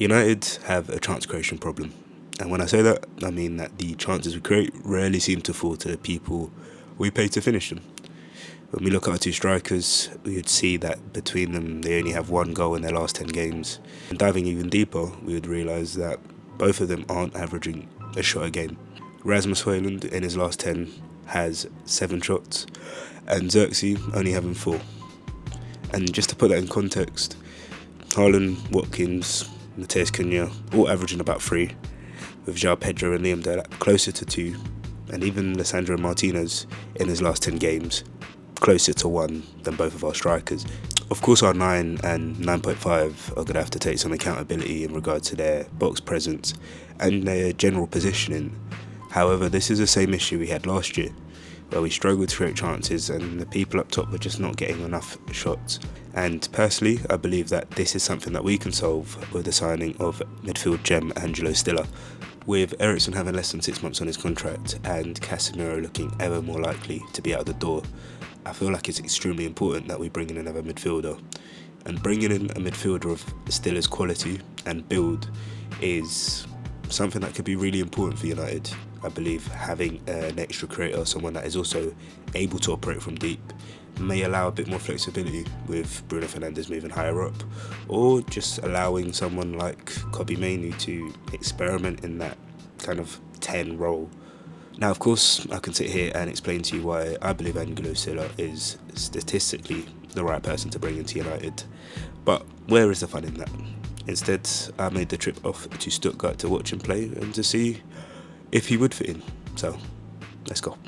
United have a chance creation problem, and when I say that, I mean that the chances we create rarely seem to fall to the people we pay to finish them. When we look at our two strikers, we would see that between them they only have one goal in their last 10 games. And diving even deeper, we would realise that both of them aren't averaging a shot a game. Rasmus Højlund in his last 10 has 7 shots, and Xerxes only having 4. And just to put that in context, Haaland, Watkins, Matheus Cunha all averaging about 3, with João Pedro and Liam Delap closer to 2, and even Lisandro Martinez in his last 10 games closer to 1 than both of our strikers. Of course, our 9 and 9.5 are going to have to take some accountability in regard to their box presence and their general positioning. However, this is the same issue we had last year, where we struggled to create chances and the people up top were just not getting enough shots. And personally, I believe that this is something that we can solve with the signing of midfield gem Angelo Stiller. With Eriksen having less than 6 months on his contract and Casemiro looking ever more likely to be out the door, I feel like it's extremely important that we bring in another midfielder. And bringing in a midfielder of Stiller's quality and build is something that could be really important for United. I believe having an extra creator, someone that is also able to operate from deep, may allow a bit more flexibility with Bruno Fernandes moving higher up, or just allowing someone like Kobbie Mainoo to experiment in that kind of 10 role. Now, of course, I can sit here and explain to you why I believe Angelo Stiller is statistically the right person to bring into United, but where is the fun in that? Instead, I made the trip off to Stuttgart to watch him play and to see if he would fit in. So, let's go.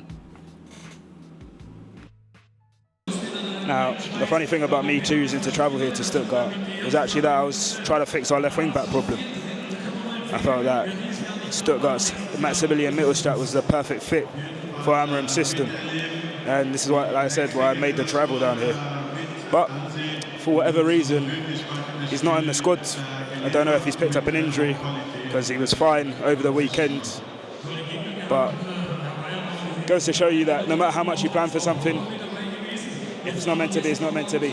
Now, the funny thing about me choosing to travel here to Stuttgart was actually that I was trying to fix our left wing back problem. I felt that Stuttgart's Maximilian Mittelstadt was the perfect fit for Amorim's system, and this is why, like I said, why I made the travel down here. But for whatever reason, he's not in the squad. I don't know if he's picked up an injury, because he was fine over the weekend. But it goes to show you that no matter how much you plan for something, if it's not meant to be, it's not meant to be.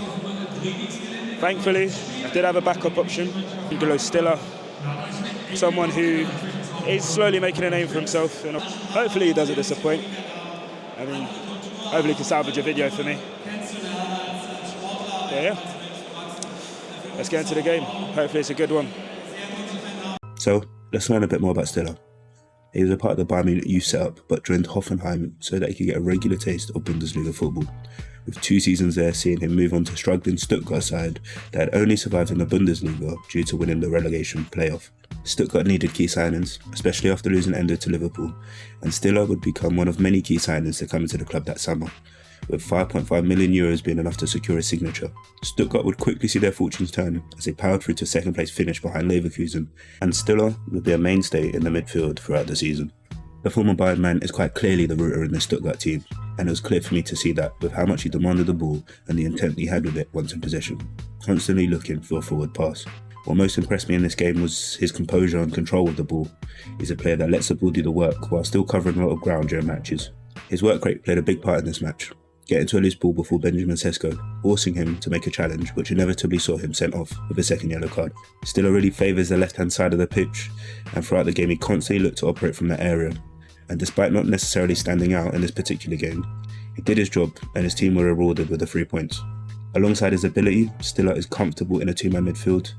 Thankfully, I did have a backup option, Angelo Stiller, someone who is slowly making a name for himself. And hopefully he doesn't disappoint. I mean, hopefully he can salvage a video for me. Yeah. Let's get into the game. Hopefully it's a good one. So, let's learn a bit more about Stiller. He was a part of the Bayern Munich youth setup, but joined Hoffenheim so that he could get a regular taste of Bundesliga football, with 2 seasons there seeing him move on to struggling Stuttgart side that had only survived in the Bundesliga due to winning the relegation playoff. Stuttgart needed key signings, especially after losing Endo to Liverpool, and Stiller would become one of many key signings to come into the club that summer, with €5.5 million being enough to secure a signature. Stuttgart would quickly see their fortunes turn as they powered through to second place finish behind Leverkusen, and Stiller would be a mainstay in the midfield throughout the season. The former Bayern man is quite clearly the rooter in the Stuttgart team, and it was clear for me to see that with how much he demanded the ball and the intent he had with it once in possession, constantly looking for a forward pass. What most impressed me in this game was his composure and control with the ball. He's a player that lets the ball do the work while still covering a lot of ground during matches. His work rate played a big part in this match, getting to a loose ball before Benjamin Sesko, forcing him to make a challenge which inevitably saw him sent off with a second yellow card. Stiller really favours the left-hand side of the pitch, and throughout the game he constantly looked to operate from that area. And despite not necessarily standing out in this particular game, he did his job and his team were rewarded with the 3 points. Alongside his ability, Stiller is comfortable in a 2-man midfield,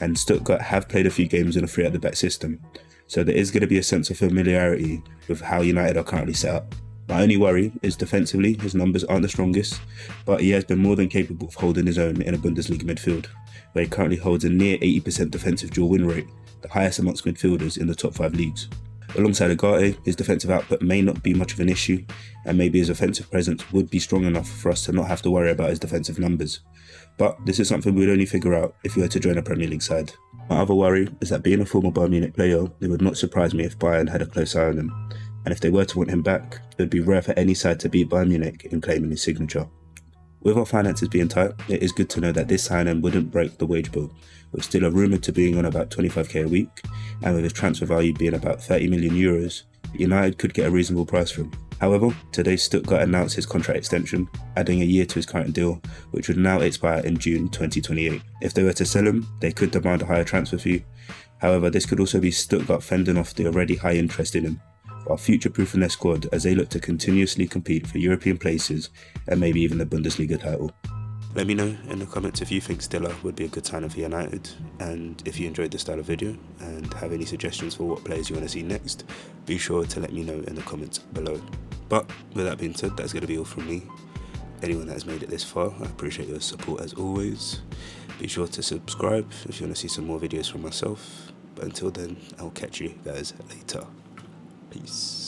and Stuttgart have played a few games in a 3 at the back system, so there is going to be a sense of familiarity with how United are currently set up. My only worry is defensively his numbers aren't the strongest, but he has been more than capable of holding his own in a Bundesliga midfield, where he currently holds a near 80% defensive dual win rate, the highest amongst midfielders in the top 5 leagues. Alongside Agate, his defensive output may not be much of an issue, and maybe his offensive presence would be strong enough for us to not have to worry about his defensive numbers. But this is something we'd only figure out if we were to join a Premier League side. My other worry is that being a former Bayern Munich player, it would not surprise me if Bayern had a close eye on him, and if they were to want him back, it would be rare for any side to beat Bayern Munich in claiming his signature. With our finances being tight, it is good to know that this signing wouldn't break the wage bill, with Stiller rumoured to being on about 25k a week, and with his transfer value being about €30 million, United could get a reasonable price for him. However, today Stuttgart announced his contract extension, adding a year to his current deal, which would now expire in June 2028. If they were to sell him, they could demand a higher transfer fee. However, this could also be Stuttgart fending off the already high interest in him, while future-proofing their squad as they look to continuously compete for European places and maybe even the Bundesliga title. Let me know in the comments if you think Stiller would be a good signing for United, and if you enjoyed this style of video and have any suggestions for what players you want to see next, be sure to let me know in the comments below. But with that being said, that's going to be all from me. Anyone that has made it this far, I appreciate your support as always. Be sure to subscribe if you want to see some more videos from myself. But until then, I'll catch you guys later. Peace.